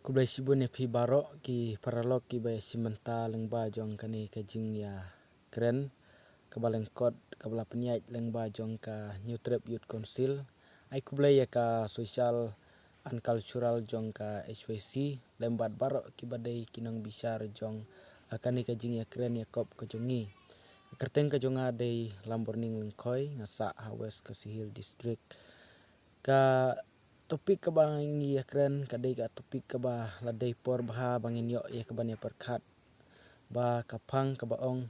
Kublai sibun ya pi barok ki paralok ki bay simenta lengba jong kani kajing ya keren kabalengkot kabala penyait lengba jong ka New Trap Youth Council ai kublai ya ka social and cultural jong ka HYC lembat barok ki badai kinong bisar jong kani kajing ya keren ya kop kajongi kerteng kajonga day lamborning lengkoi ngasa Hawes Kasihil district ka topik ka bang ya keren kadai ka topik ka ba ladai por baha bangin yo ya ka ban ya perkat ba kapang ka baong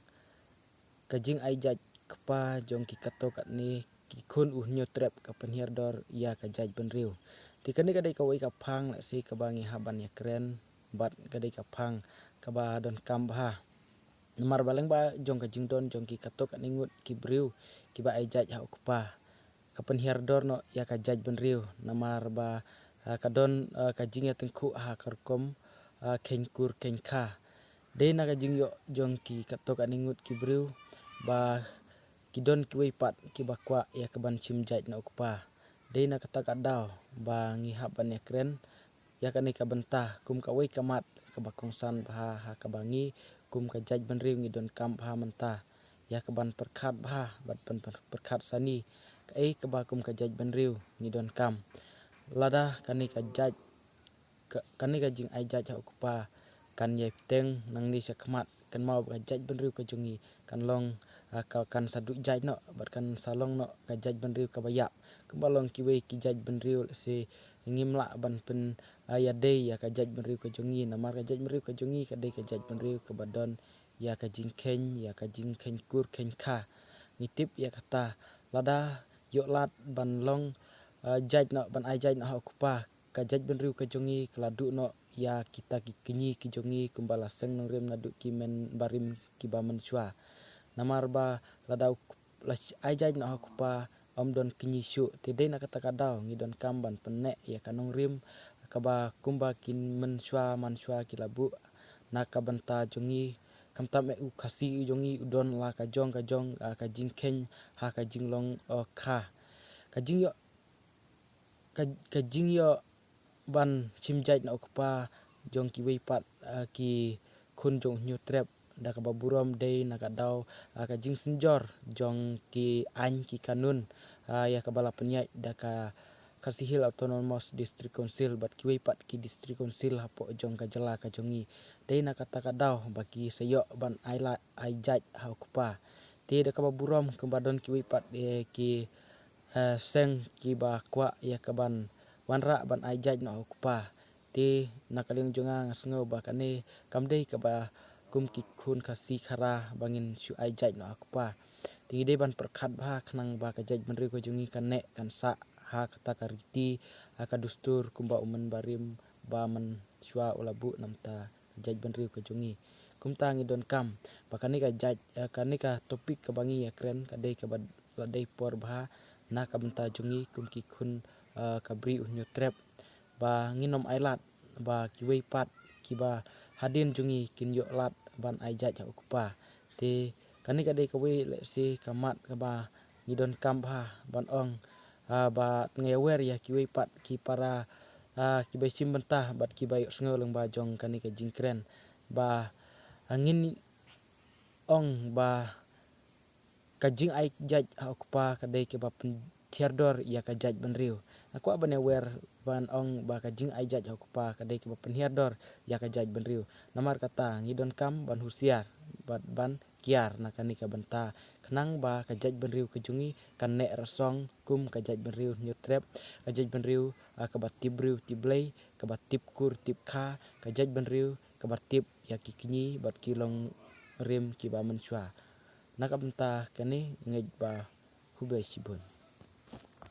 kajing ai jaj kapa jong ki katok ni ki kun nyo trap ka penhiar dor ya ka jaj benriu tikani kadai ka wai kapang la si ka bangi haban ya keren bat kadai kapang ka ba don kam baha mar baleng ba jong ka jing don jong ki katok ningut ki briu ki ba ai jaj ha ukpa kapan hiardor no ya ka jaj benriu namar ba kadon kajing ya tengku ha karkom kenkur kenka de na kajing yo jong ki katok aningut ki briu ba kidon ki weipat ki bakwa ya kaban sim jaj na ukpa de na kata kadau ba ngi haban ya keren ya kani ka bentah kum ka wei kamat ka bakongsan baha ha ka bangi kum ka jaj benriu ngi don kam baha mentah ya kaban perkat baha bat perkat sani ai ka bakum ka jaj benriu ni don kam lada kani ka jaj kani ka jing ai jaj ha ukpa kan ye teng nang ni sa khamat kan mau ka jaj benriu ka jungi kan long ka kan sadu jaj no bat kan salong no ka jaj benriu ka baya kumbalong ki wei ki jaj benriu se ngimla ban pen ya dei ya ka jaj benriu ka jungi namar ka jaj benriu ka jungi ka dei ka jaj benriu ka badon ya ka jing ken ya ka jing ken kur ken kha nitip ya kata lada yo lat ban long jaj no ban ai jaj no ha kupa ka jaj benriu ka jongi keladu no ya kita ki kenyi ki jongi kumbala seng nong rem nadu ki men barim ki ba mensua namar ba ladau ai jaj no ha kupa om don kenyi syu tede na kata kadau ngi don kamban penne ya kanong rim ka ba kumba kin mensua mansua ki labu na ka banta jongi kam tam u khasi jongi udon la ka jong ka jing ken ha ka jing long kha ka jing yo ban chim jaj na ukpa jong ki wei pat ki kun jong New Trap da ka baburom dei na ka dau ka jing senjor jong ki an ki kanun ya ka bala penyai da ka Kasihil Autonomous District Council bat ki wei pat ki district council hapo jong ka jala ka jongi dei na kata ka dau baki sayo ban ai jaj ha ukpa te da ka baburom kembadon ki wei pat ki seng ki ba kwa ya kaban wanra ban ai jaj no ukpa te nakaling jonga ngasngo ba kane kamdei ka ba kum ki khun khasi khara bangin shu ai jaj no ukpa ti de ban perkhat ba khnang ba ka jaj benri ko jungi kan ne kan sa ha kata kariti ka dustur kumba umen barim ba men shwa ulabu namta jaj benri ko jungi kumta ngi don kam bakani ka jaj kani ka topik ka bangi ya keren ka dei ka ba ladei por ba na ka benta jungi kum ki khun kabri New Trap ba nginom ailat ba ki wei pat ki ba hadin jungi kin yo lat ban ai jaj ha ukpa te kani ka dei ka wei le si kamat ka ba ni don kam ba ban ong ba ngewer ya ki wei pat ki para ki bai sim bentah bat ki bai sngo leng ba jong kani ka jing kren ba angin ong ba kajing ai jaj ha ukpa ka dei ke ba tiardor ya ka jaj benriu aku abane wer ban ong ba kajing ai jaj ha ukpa ka dei ke ba penhiardor ya ka jaj benriu namar kata ngidon kam ban husiar ban kiar na kani ka benta kenang ba ka jaj benriu ke jungi kan ne rasong kum ka jaj benriu New Trap ka jaj benriu ka ba tibriu tiblei ka ba tip kur tip kha ka jaj benriu ka ba tip ya ki kinyi bat kilong rim ki ba mensua na ka benta kani ngej ba hubai sibun